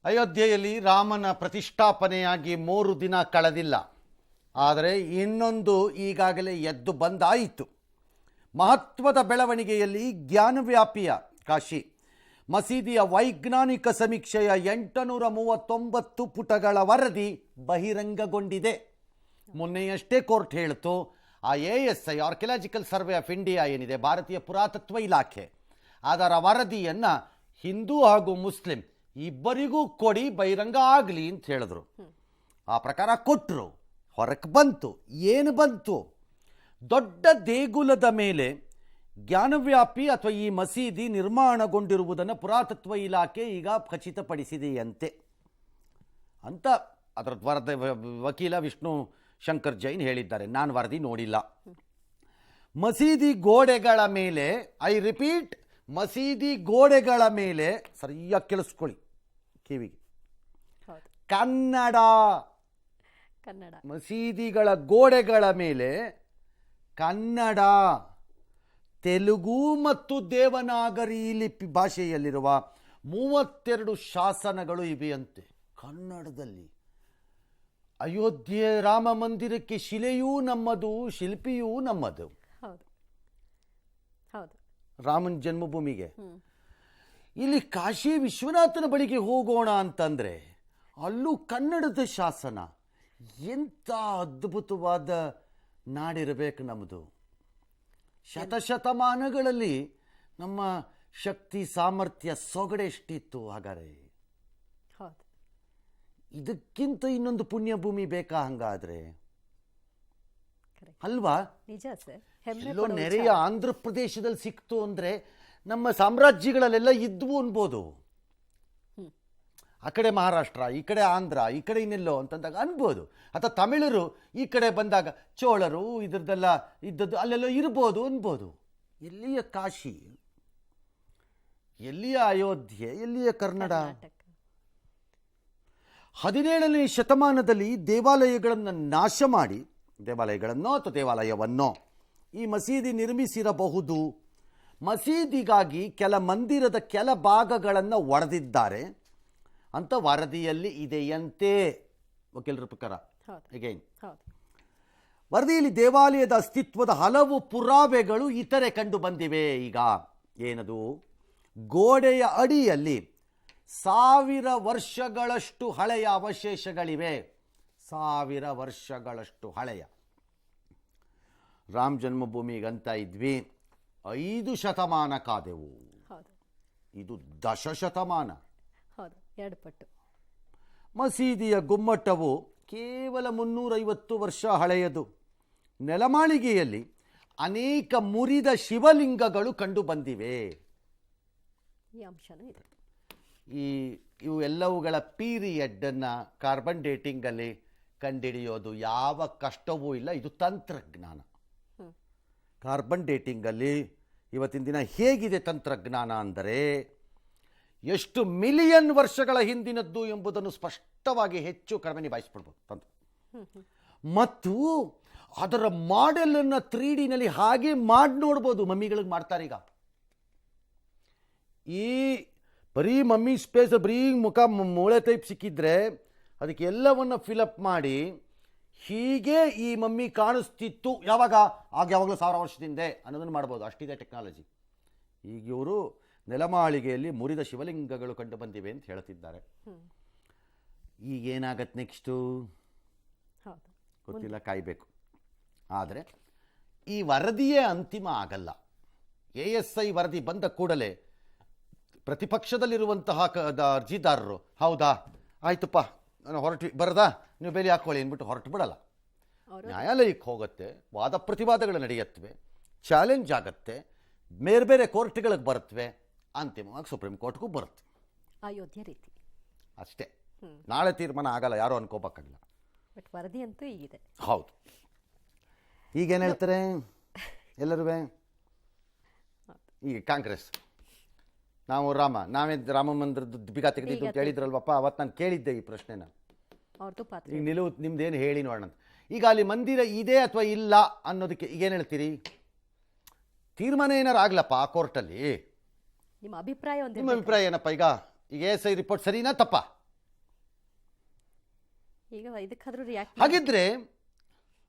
ಅಯೋಧ್ಯೆಯಲ್ಲಿ ರಾಮನ ಪ್ರತಿಷ್ಠಾಪನೆಯಾಗಿ 3 ದಿನ ಕಳೆದಿಲ್ಲ. ಆದರೆ ಇನ್ನೊಂದು ಈಗಾಗಲೇ ಎದ್ದು ಬಂದಾಯಿತು. ಮಹತ್ವದ ಬೆಳವಣಿಗೆಯಲ್ಲಿ ಜ್ಞಾನವ್ಯಾಪಿಯ ಕಾಶಿ ಮಸೀದಿಯ ವೈಜ್ಞಾನಿಕ ಸಮೀಕ್ಷೆಯ 839 ಪುಟಗಳ ವರದಿ ಬಹಿರಂಗಗೊಂಡಿದೆ. ಮೊನ್ನೆಯಷ್ಟೇ ಕೋರ್ಟ್ ಹೇಳಿತು, ಆ ASI archaeological survey of India ಏನಿದೆ, ಭಾರತೀಯ ಪುರಾತತ್ವ ಇಲಾಖೆ, ಅದರ ವರದಿಯನ್ನು ಹಿಂದೂ ಹಾಗೂ ಮುಸ್ಲಿಂ ಇಬ್ಬರಿಗೂ ಕೊಡಿ, ಬಹಿರಂಗ ಆಗಲಿ ಅಂತ ಹೇಳಿದ್ರು. ಆ ಪ್ರಕಾರ ಕೊಟ್ಟರು. ಹೊರಕ್ಕೆ ಬಂತು. ಏನು ಬಂತು? ದೊಡ್ಡ ದೇಗುಲದ ಮೇಲೆ ಜ್ಞಾನವ್ಯಾಪಿ ಅಥವಾ ಈ ಮಸೀದಿ ನಿರ್ಮಾಣಗೊಂಡಿರುವುದನ್ನು ಪುರಾತತ್ವ ಇಲಾಖೆ ಈಗ ಖಚಿತಪಡಿಸಿದೆಯಂತೆ ಅಂತ ಅದರ ವಕೀಲ ವಿಷ್ಣು ಶಂಕರ್ ಜೈನ್ ಹೇಳಿದ್ದಾರೆ. ನಾನು ವರದಿ ನೋಡಿಲ್ಲ. ಮಸೀದಿ ಗೋಡೆಗಳ ಮೇಲೆ, ಐ ರಿಪೀಟ್, ಮಸೀದಿ ಗೋಡೆಗಳ ಮೇಲೆ ಸರಿಯಾಗಿ ಕೇಳಿಸ್ಕೊಳ್ಳಿ ಕಿವಿಗೆ, ಕನ್ನಡ. ಮಸೀದಿಗಳ ಗೋಡೆಗಳ ಮೇಲೆ ಕನ್ನಡ, ತೆಲುಗು ಮತ್ತು ದೇವನಾಗರಿ ಲಿಪಿ ಭಾಷೆಯಲ್ಲಿರುವ 32 ಶಾಸನಗಳು ಇವೆಯಂತೆ ಕನ್ನಡದಲ್ಲಿ. ಅಯೋಧ್ಯೆ ರಾಮ ಮಂದಿರಕ್ಕೆ ಶಿಲೆಯೂ ನಮ್ಮದು, ಶಿಲ್ಪಿಯೂ ನಮ್ಮದು. ರಾಮನ ಜನ್ಮಭೂಮಿಗೆ ಇಲ್ಲಿ ಕಾಶಿ ವಿಶ್ವನಾಥನ ಬಳಿಗೆ ಹೋಗೋಣ ಅಂತಂದ್ರೆ ಅಲ್ಲೂ ಕನ್ನಡದ ಶಾಸನ. ಎಂಥ ಅದ್ಭುತವಾದ ನಾಡಿರಬೇಕು ನಮ್ಮದು. ಶತಶತಮಾನಗಳಲ್ಲಿ ನಮ್ಮ ಶಕ್ತಿ ಸಾಮರ್ಥ್ಯ ಸೊಗಡೆಷ್ಟಿತ್ತು. ಹಾಗಾದ್ರೆ ಇದಕ್ಕಿಂತ ಇನ್ನೊಂದು ಪುಣ್ಯಭೂಮಿ ಬೇಕಾ ಹಂಗಾದ್ರೆ? ಅಲ್ವಾ? ಎಲ್ಲೋ ನೆರೆಯ ಆಂಧ್ರ ಪ್ರದೇಶದಲ್ಲಿ ಸಿಕ್ತು ಅಂದ್ರೆ ನಮ್ಮ ಸಾಮ್ರಾಜ್ಯಗಳಲ್ಲೆಲ್ಲ ಇದ್ವು ಅನ್ಬೋದು. ಆ ಕಡೆ ಮಹಾರಾಷ್ಟ್ರ, ಈ ಕಡೆ ಆಂಧ್ರ, ಈ ಕಡೆ ಇನ್ನೆಲ್ಲೋ ಅಂತಂದಾಗ ಅನ್ಬೋದು. ಅಥವಾ ತಮಿಳರು ಈ ಕಡೆ ಬಂದಾಗ ಚೋಳರು ಇದ್ರದ್ದೆಲ್ಲ ಇದ್ದದ್ದು ಅಲ್ಲೆಲ್ಲೋ ಇರ್ಬೋದು ಅನ್ಬೋದು. ಎಲ್ಲಿಯ ಕಾಶಿ, ಎಲ್ಲಿಯ ಅಯೋಧ್ಯೆ, ಎಲ್ಲಿಯ ಕನ್ನಡ? 17ನೇ ಶತಮಾನದಲ್ಲಿ ದೇವಾಲಯಗಳನ್ನು ನಾಶ ಮಾಡಿ, ದೇವಾಲಯಗಳನ್ನೋ ಅಥವಾ ದೇವಾಲಯವನ್ನೋ ಈ ಮಸೀದಿ ನಿರ್ಮಿಸಿರಬಹುದು. ಮಸೀದಿಗಾಗಿ ಕೆಲ ಮಂದಿರದ ಕೆಲ ಭಾಗಗಳನ್ನು ಒಡೆದಿದ್ದಾರೆ ಅಂತ ವರದಿಯಲ್ಲಿ ಇದೆಯಂತೆ ವಕೀಲರ ಪ್ರಕಾರ. ಅಗೈನ್ ವರದಿಯಲ್ಲಿ ದೇವಾಲಯದ ಅಸ್ತಿತ್ವದ ಹಲವು ಪುರಾವೆಗಳು ಇತರೆ ಕಂಡು ಬಂದಿವೆ. ಈಗ ಏನದು? ಗೋಡೆಯ ಅಡಿಯಲ್ಲಿ 1000 ವರ್ಷಗಳಷ್ಟು ಹಳೆಯ ಅವಶೇಷಗಳಿವೆ. 1000 ವರ್ಷಗಳಷ್ಟು ಹಳೆಯ. ರಾಮ ಜನ್ಮಭೂಮಿಗಂತ ಇದ್ವಿ 5 ಶತಮಾನ ಕಾದೆವು. ಇದು 10 ಶತಮಾನ. ಮಸೀದಿಯ ಗುಮ್ಮಟವು ಕೇವಲ 350 ವರ್ಷ ಹಳೆಯದು. ನೆಲಮಾಳಿಗೆಯಲ್ಲಿ ಅನೇಕ ಮುರಿದ ಶಿವಲಿಂಗಗಳು ಕಂಡು ಬಂದಿವೆ. ಇವು ಎಲ್ಲವುಗಳ ಪೀರಿಯಡ್ಡನ್ನು ಕಾರ್ಬನ್ ಡೇಟಿಂಗಲ್ಲಿ ಕಂಡುಹಿಡಿಯೋದು ಯಾವ ಕಷ್ಟವೂ ಇಲ್ಲ. ಇದು ತಂತ್ರಜ್ಞಾನ. ಕಾರ್ಬನ್ ಡೇಟಿಂಗಲ್ಲಿ ಇವತ್ತಿನ ದಿನ ಹೇಗಿದೆ ತಂತ್ರಜ್ಞಾನ ಅಂದರೆ, ಎಷ್ಟು ಮಿಲಿಯನ್ ವರ್ಷಗಳ ಹಿಂದಿನದ್ದು ಎಂಬುದನ್ನು ಸ್ಪಷ್ಟವಾಗಿ ಹೆಚ್ಚು ಕಡಿಮೆ ನಿಭಾಯಿಸ್ಬಿಡ್ಬೋದು ತಂತ್ರ. ಮತ್ತು ಅದರ ಮಾಡೆಲನ್ನು 3Dನಲ್ಲಿ ಹಾಗೆ ಮಾಡಿ ನೋಡ್ಬೋದು. ಮಮ್ಮಿಗಳಿಗೆ ಮಾಡ್ತಾರೆ ಈಗ. ಈ ಬರೀ ಮಮ್ಮಿ ಸ್ಪೇಸ್ ಬರೀ ಮುಖ ಮೂಳೆ ಟೈಪ್ ಸಿಕ್ಕಿದ್ರೆ ಅದಕ್ಕೆ ಎಲ್ಲವನ್ನು ಫಿಲಪ್ ಮಾಡಿ ಹೀಗೆ ಈ ಮಮ್ಮಿ ಕಾಣಿಸ್ತಿತ್ತು ಯಾವಾಗ, ಆಗ ಯಾವಾಗಲೂ 1000 ವರ್ಷದಿಂದ ಅನ್ನೋದನ್ನು ಮಾಡ್ಬೋದು. ಅಷ್ಟಿದೆ ಟೆಕ್ನಾಲಜಿ. ಈಗ ಇವರು ನೆಲಮಾಳಿಗೆಯಲ್ಲಿ ಮುರಿದ ಶಿವಲಿಂಗಗಳು ಕಂಡು ಬಂದಿವೆ ಅಂತ ಹೇಳ್ತಿದ್ದಾರೆ. ಈಗೇನಾಗತ್ತೆ ನೆಕ್ಸ್ಟು ಗೊತ್ತಿಲ್ಲ, ಕಾಯಬೇಕು. ಆದರೆ ಈ ವರದಿಯೇ ಅಂತಿಮ ಆಗಲ್ಲ. ASI ವರದಿ ಬಂದ ಕೂಡಲೇ ಪ್ರತಿಪಕ್ಷದಲ್ಲಿರುವಂತಹ ಅರ್ಜಿದಾರರು ಹೌದಾ ಆಯ್ತಪ್ಪ ನಾನು ಬರದಾ ನೀವು ಬೇಲಿ ಹಾಕೊಳ್ಳಿ ಅಂದ್ಬಿಟ್ಟು ಹೊರಟು ಬಿಡಲ್ಲ. ನ್ಯಾಯಾಲಯಕ್ಕೆ ಹೋಗುತ್ತೆ, ವಾದ ಪ್ರತಿವಾದಗಳು ನಡೆಯುತ್ತವೆ, ಚಾಲೆಂಜ್ ಆಗತ್ತೆ, ಬೇರೆ ಬೇರೆ ಕೋರ್ಟ್ಗಳಿಗೆ ಬರುತ್ತವೆ, ಅಂತಿಮವಾಗಿ ಸುಪ್ರೀಂ ಕೋರ್ಟ್ಗೂ ಬರುತ್ತೆ. ಅಯೋಧ್ಯೆ ರೀತಿ ಅಷ್ಟೇ. ನಾಳೆ ತೀರ್ಮಾನ ಆಗಲ್ಲ, ಯಾರೋ ಅನ್ಕೋಬೇಕಾಗಿಲ್ಲ. ಬಟ್ ವರದಿ ಅಂತೂ ಈಗಿದೆ. ಹೌದು. ಈಗೇನು ಹೇಳ್ತಾರೆ ಎಲ್ಲರೂ? ಈಗ ಕಾಂಗ್ರೆಸ್ ನಾವು ನಾವೇ ರಾಮ ಮಂದಿರದ ಬಿಗ ತೆಗೆದಿದ್ದು ಅಂತ ಹೇಳಿದ್ರಲ್ವಪ್ಪ, ಅವತ್ತು ನಾನು ಕೇಳಿದ್ದೆ ಈ ಪ್ರಶ್ನೆನ. ಈಗ ನಿಲುವು ನಿಮ್ದೇನು ಹೇಳಿ ನೋಡೋಣ. ಈಗ ಅಲ್ಲಿ ಮಂದಿರ ಇದೆ ಅಥವಾ ಇಲ್ಲ ಅನ್ನೋದಕ್ಕೆ ಈಗೇನು ಹೇಳ್ತೀರಿ? ತೀರ್ಮಾನ ಏನಾರು ಆಗ್ಲಪ್ಪ ಆ ಕೋರ್ಟಲ್ಲಿ, ನಿಮ್ಮ ಅಭಿಪ್ರಾಯ ಏನಪ್ಪ? ಈಗ ASI ರಿಪೋರ್ಟ್ ಸರಿನಾ ತಪ್ಪ? ಈಗ ಇದಕ್ಕಾದ್ರೂ ರಿಯಾಕ್ಟ್ ಹಾಗಿದ್ರೆ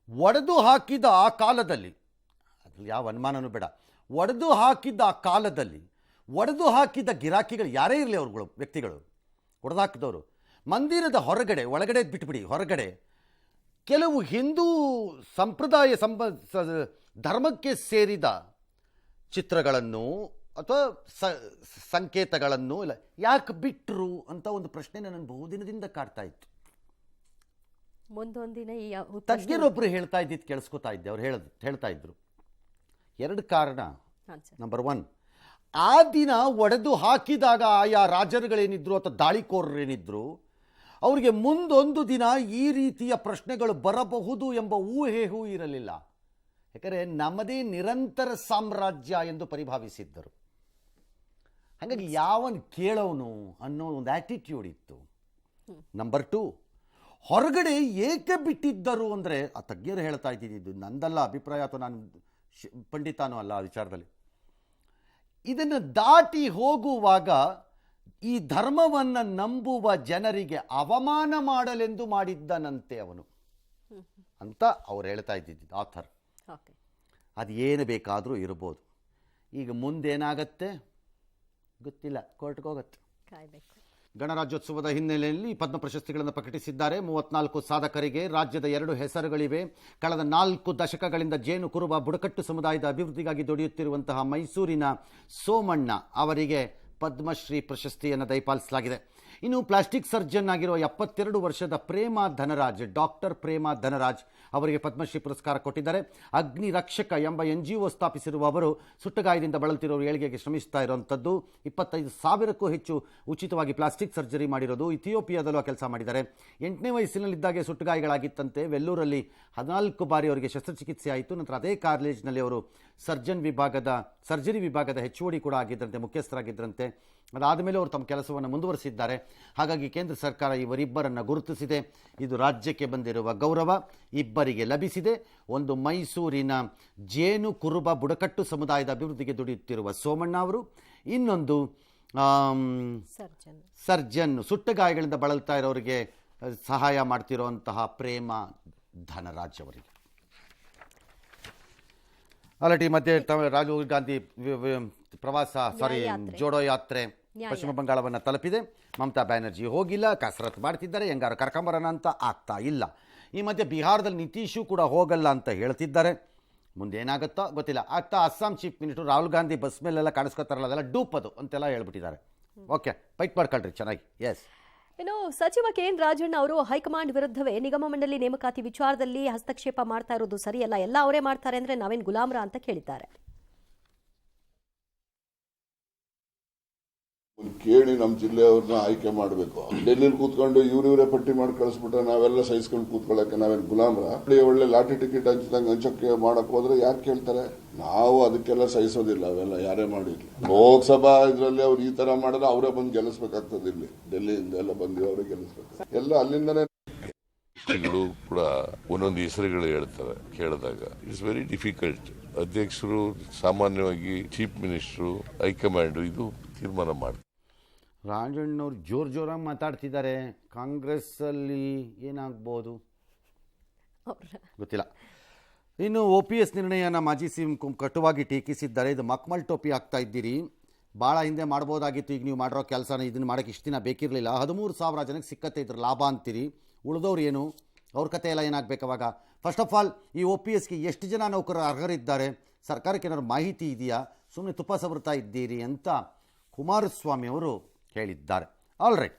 ಒಡೆದು ಹಾಕಿದ ಆ ಕಾಲದಲ್ಲಿ, ಅದ್ರಲ್ಲಿ ಯಾವ ಅನುಮಾನನೂ ಬೇಡ, ಒಡೆದು ಹಾಕಿದ್ದ ಆ ಕಾಲದಲ್ಲಿ ಒಡೆದು ಹಾಕಿದ್ದ ಗಿರಾಕಿಗಳು ಯಾರೇ ಇರಲಿ ಅವ್ರುಗಳು ವ್ಯಕ್ತಿಗಳು ಒಡೆದು ಹಾಕಿದವರು ಮಂದಿರದ ಹೊರಗಡೆ, ಒಳಗಡೆ ಬಿಟ್ಬಿಡಿ, ಹೊರಗಡೆ ಕೆಲವು ಹಿಂದೂ ಸಂಪ್ರದಾಯ ಧರ್ಮಕ್ಕೆ ಸೇರಿದ ಚಿತ್ರಗಳನ್ನು ಅಥವಾ ಸಂಕೇತಗಳನ್ನು ಇಲ್ಲ ಯಾಕೆ ಬಿಟ್ಟರು ಅಂತ ಒಂದು ಪ್ರಶ್ನೆ ನನ್ನ ಬಹುದಿನದಿಂದ ಕಾಡ್ತಾ ಇತ್ತು. ಮುಂದೊಂದಿನ ಈ ತಜ್ಞರೊಬ್ಬರು ಹೇಳ್ತಾ ಇದ್ದಿದ್ದು ಕೇಳಿಸ್ಕೊತಾ ಇದ್ದೆ. ಅವ್ರು ಹೇಳ್ತಾ ಇದ್ರು 2 ಕಾರಣ. ನಂಬರ್ 1, ಆ ದಿನ ಒಡೆದು ಹಾಕಿದಾಗ ಆಯಾ ರಾಜರುಗಳೇನಿದ್ರು ಅಥವಾ ದಾಳಿಕೋರರೇನಿದ್ರು ಅವರಿಗೆ ಮುಂದೊಂದು ದಿನ ಈ ರೀತಿಯ ಪ್ರಶ್ನೆಗಳು ಬರಬಹುದು ಎಂಬ ಊಹೆಯೂ ಇರಲಿಲ್ಲ. ಯಾಕಂದರೆ ನಮ್ಮದೇ ನಿರಂತರ ಸಾಮ್ರಾಜ್ಯ ಎಂದು ಪರಿಭಾವಿಸಿದ್ದರು. ಹಾಗಾಗಿ ಯಾವನ್ ಕೇಳೋನು ಅನ್ನೋ ಒಂದು ಆ್ಯಟಿಟ್ಯೂಡ್ ಇತ್ತು. ನಂಬರ್ 2, ಹೊರಗಡೆ ಏಕೆ ಬಿಟ್ಟಿದ್ದರು ಅಂದರೆ ಆ ತಜ್ಞರು ಹೇಳ್ತಾ ಇದ್ದಿದ್ದು, ನಂದಲ್ಲ ಅಭಿಪ್ರಾಯ ಅಥವಾ ನಾನು ಪಂಡಿತಾನೂ ಅಲ್ಲ ಆ ವಿಚಾರದಲ್ಲಿ. ಇದನ್ನು ದಾಟಿ ಹೋಗುವಾಗ ಈ ಧರ್ಮವನ್ನು ನಂಬುವ ಜನರಿಗೆ ಅವಮಾನ ಮಾಡಲೆಂದು ಮಾಡಿದ್ದನಂತೆ ಅವನು ಅಂತ ಅವ್ರು ಹೇಳ್ತಾ ಇದ್ದಿದ್ದು ಆಥರ್. ಅದು ಏನು ಬೇಕಾದರೂ ಇರ್ಬೋದು. ಈಗ ಮುಂದೇನಾಗತ್ತೆ ಗೊತ್ತಿಲ್ಲ, ಕೋರ್ಟ್ಗೆ ಹೋಗುತ್ತೆ. ಕಾಯಬೇಕು. ಗಣರಾಜ್ಯೋತ್ಸವದ ಹಿನ್ನೆಲೆಯಲ್ಲಿ ಪದ್ಮ ಪ್ರಶಸ್ತಿಗಳನ್ನು ಪ್ರಕಟಿಸಿದ್ದಾರೆ. 34 ಸಾಧಕರಿಗೆ ರಾಜ್ಯದ 2 ಹೆಸರುಗಳಿವೆ. ಕಳೆದ 4 ದಶಕಗಳಿಂದ ಜೇನು ಕುರುಬ ಬುಡಕಟ್ಟು ಸಮುದಾಯದ ಅಭಿವೃದ್ಧಿಗಾಗಿ ದುಡಿಯುತ್ತಿರುವಂತಹ ಮೈಸೂರಿನ ಸೋಮಣ್ಣ ಅವರಿಗೆ ಪದ್ಮಶ್ರೀ ಪ್ರಶಸ್ತಿಯನ್ನು ದಯಪಾಲಿಸಲಾಗಿದೆ. ಇನ್ನು ಪ್ಲಾಸ್ಟಿಕ್ ಸರ್ಜನ್ ಆಗಿರುವ 72 ವರ್ಷದ ಪ್ರೇಮಾ ಧನರಾಜ್, ಡಾಕ್ಟರ್ ಪ್ರೇಮಾ ಧನರಾಜ್ ಅವರಿಗೆ ಪದ್ಮಶ್ರೀ ಪುರಸ್ಕಾರ ಕೊಟ್ಟಿದ್ದಾರೆ. ಅಗ್ನಿ ರಕ್ಷಕ ಎಂಬ NGO ಸ್ಥಾಪಿಸಿರುವ ಅವರು ಸುಟ್ಟಗಾಯದಿಂದ ಬಳಲ್ತಿರೋರು ಏಳಿಗೆಗೆ ಶ್ರಮಿಸ್ತಾ ಇರುವಂಥದ್ದು. 25,000ಕ್ಕೂ ಹೆಚ್ಚು ಉಚಿತವಾಗಿ ಪ್ಲಾಸ್ಟಿಕ್ ಸರ್ಜರಿ ಮಾಡಿರೋದು. ಇಥಿಯೋಪಿಯಾದಲ್ಲೂ ಕೆಲಸ ಮಾಡಿದ್ದಾರೆ. 8ನೇ ವಯಸ್ಸಿನಲ್ಲಿದ್ದಾಗೆ ಸುಟ್ಟಗಾಯಗಳಾಗಿತ್ತಂತೆ. ವೆಲ್ಲೂರಲ್ಲಿ 14 ಬಾರಿ ಅವರಿಗೆ ಶಸ್ತ್ರಚಿಕಿತ್ಸೆ ಆಯಿತು. ನಂತರ ಅದೇ ಕಾಲೇಜಿನಲ್ಲಿ ಅವರು ಸರ್ಜರಿ ವಿಭಾಗದ HOD ಕೂಡ ಆಗಿದ್ದರಂತೆ, ಮುಖ್ಯಸ್ಥರಾಗಿದ್ದರಂತೆ. ಅದಾದ ಮೇಲೆ ಅವರು ತಮ್ಮ ಕೆಲಸವನ್ನು ಮುಂದುವರಿಸಿದ್ದಾರೆ. ಹಾಗಾಗಿ ಕೇಂದ್ರ ಸರ್ಕಾರ ಇವರಿಬ್ಬರನ್ನು ಗುರುತಿಸಿದೆ. ಇದು ರಾಜ್ಯಕ್ಕೆ ಬಂದಿರುವ ಗೌರವ. ಇಬ್ಬರಿಗೆ ಲಭಿಸಿದೆ. ಒಂದು ಮೈಸೂರಿನ ಜೇನು ಕುರುಬ ಬುಡಕಟ್ಟು ಸಮುದಾಯದ ಅಭಿವೃದ್ಧಿಗೆ ದುಡಿಯುತ್ತಿರುವ ಸೋಮಣ್ಣ ಅವರು, ಇನ್ನೊಂದು ಸರ್ಜನ್ ಸುಟ್ಟಗಾಯಗಳಿಂದ ಬಳಲ್ತಾ ಇರೋರಿಗೆ ಸಹಾಯ ಮಾಡ್ತಿರೋಂತಹ ಪ್ರೇಮಾ ಧನರಾಜ್ ಅವರಿಗೆ. ಅಲ್ಲಟಿ ಮಧ್ಯೆ ರಾಜೀವ್ ಗಾಂಧಿ ಜೋಡೋ ಯಾತ್ರೆ ಪಶ್ಚಿಮ ಬಂಗಾಳವನ್ನು ತಲುಪಿದೆ. ಮಮತಾ ಬ್ಯಾನರ್ಜಿ ಹೋಗಿಲ್ಲ, ಕಸರತ್ತು ಮಾಡ್ತಿದ್ದಾರೆ, ಹೆಂಗಾರು ಕರ್ಕೊಂಬರೋಣ ಅಂತ ಆಗ್ತಾ ಇಲ್ಲ. ಈ ಮಧ್ಯೆ ಬಿಹಾರದಲ್ಲಿ ನಿತೀಶು ಕೂಡ ಹೋಗಲ್ಲ ಅಂತ ಹೇಳ್ತಿದ್ದಾರೆ. ಮುಂದೆ ಏನಾಗುತ್ತೋ ಗೊತ್ತಿಲ್ಲ. ಆಗ್ತಾ Assam chief minister Rahul Gandhi bus ಮೇಲೆಲ್ಲ ಕಾಣಿಸ್ಕೊತಾರಲ್ಲ, ಅದೆಲ್ಲ ಡೂಪ್ ಅದು ಅಂತೆಲ್ಲ ಹೇಳ್ಬಿಟ್ಟಿದ್ದಾರೆ. ಓಕೆ, ಫೈಟ್ ಮಾಡ್ಕೊಳ್ರಿ ಚೆನ್ನಾಗಿ. ಎಸ್. ಇನ್ನು ಸಚಿವ KN ರಾಜಣ್ಣ ಅವರು ಹೈಕಮಾಂಡ್ ವಿರುದ್ಧವೇ ನಿಗಮ ಮಂಡಳಿ ನೇಮಕಾತಿ ವಿಚಾರದಲ್ಲಿ ಹಸ್ತಕ್ಷೇಪ ಮಾಡ್ತಾ ಇರೋದು ಸರಿಯಲ್ಲ, ಎಲ್ಲ ಅವರೇ ಮಾಡ್ತಾರೆ ಅಂದ್ರೆ ನಾವೇನು ಗುಲಾಮ್ರ ಅಂತ ಕೇಳಿದ್ದಾರೆ. ಕೇಳಿ ನಮ್ಮ ಜಿಲ್ಲೆಯವ್ರನ್ನ ಆಯ್ಕೆ ಮಾಡಬೇಕು. ಡೆಲ್ಲಿಲಿ ಕೂತ್ಕೊಂಡು ಇವರೇ ಪಟ್ಟಿ ಮಾಡಿ ಕಳಿಸ್ಬಿಟ್ರೆ ನಾವೆಲ್ಲ ಸಹಿಸ್ಕೊಂಡು ಕೂತ್ಕೊಳ್ಳಕ್ಕೆ ನಾವೇನು ಗುಲಾಮ್ರ? ಒಳ್ಳೆ ಲಾಟರಿ ಟಿಕೆಟ್ ಹಂಚಕ್ಕೆ ಮಾಡಕ್ ಹೋದ್ರೆ ಯಾರು ಕೇಳ್ತಾರೆ? ನಾವು ಅದಕ್ಕೆಲ್ಲ ಸಹಿಸೋದಿಲ್ಲ. ಅವೆಲ್ಲ ಯಾರೇ ಮಾಡಿರ್ಲಿ. ಲೋಕಸಭಾ ಇದ್ರಲ್ಲಿ ಅವ್ರು ಈ ತರ ಮಾಡಿದ್ರೆ ಅವರೇ ಬಂದು ಗೆಲ್ಲಿಸ್ಬೇಕಾಗ್ತದೆ. ಇಲ್ಲಿ ಡೆಲ್ಲಿಯಿಂದ ಎಲ್ಲ ಬಂದು ಅವರೇ ಗೆಲ್ಲಿಸ್ಬೇಕು. ಎಲ್ಲ ಅಲ್ಲಿಂದನೇ ಕೂಡ ಒಂದೊಂದು ಹೆಸರುಗಳು ಹೇಳ್ತಾರೆ. ಕೇಳಿದಾಗ ಇಟ್ಸ್ ವೆರಿ ಡಿಫಿಕಲ್ಟ್. ಅಧ್ಯಕ್ಷರು ಸಾಮಾನ್ಯವಾಗಿ ಚೀಫ್ ಮಿನಿಸ್ಟರ್, ಹೈಕಮಾಂಡ್ ಇದು ತೀರ್ಮಾನ ಮಾಡ್ತಾರೆ. ರಾಜಣ್ಣವ್ರು ಜೋರಾಗಿ ಮಾತಾಡ್ತಿದ್ದಾರೆ. ಕಾಂಗ್ರೆಸ್ ಅಲ್ಲಿ ಏನಾಗ್ಬೋದು ಗೊತ್ತಿಲ್ಲ. ಇನ್ನು OPS ನಿರ್ಣಯನ ಮಾಜಿ CM ಕಟುವಾಗಿ ಟೀಕಿಸಿದ್ದಾರೆ. ಇದು ಮಕ್ಮಲ್ ಟೋಪಿ ಆಗ್ತಾ ಇದ್ದೀರಿ, ಭಾಳ ಹಿಂದೆ ಮಾಡ್ಬೋದಾಗಿತ್ತು, ಈಗ ನೀವು ಮಾಡಿರೋ ಕೆಲಸನ ಇದನ್ನು ಮಾಡೋಕ್ಕೆ ಇಷ್ಟು ದಿನ ಬೇಕಿರಲಿಲ್ಲ. 13,000 ಜನಕ್ಕೆ ಸಿಕ್ಕತ್ತೆ ಇದ್ರ ಲಾಭ ಅಂತೀರಿ. ಉಳಿದವ್ರು ಏನು, ಅವ್ರ ಕತೆ ಎಲ್ಲ ಏನಾಗಬೇಕು ಅವಾಗ? ಫಸ್ಟ್ ಆಫ್ ಆಲ್ ಈ OPSಗೆ ಎಷ್ಟು ಜನ ನೌಕರರು ಅರ್ಹರಿದ್ದಾರೆ, ಸರ್ಕಾರಕ್ಕೆ ಏನಾದ್ರು ಮಾಹಿತಿ ಇದೆಯಾ? ಸುಮ್ಮನೆ ತುಪ್ಪ ಸವರ್ತಾ ಇದ್ದೀರಿ ಅಂತ ಕುಮಾರಸ್ವಾಮಿ ಅವರು ಹೇಳಿದ್ದಾರೆ. All right.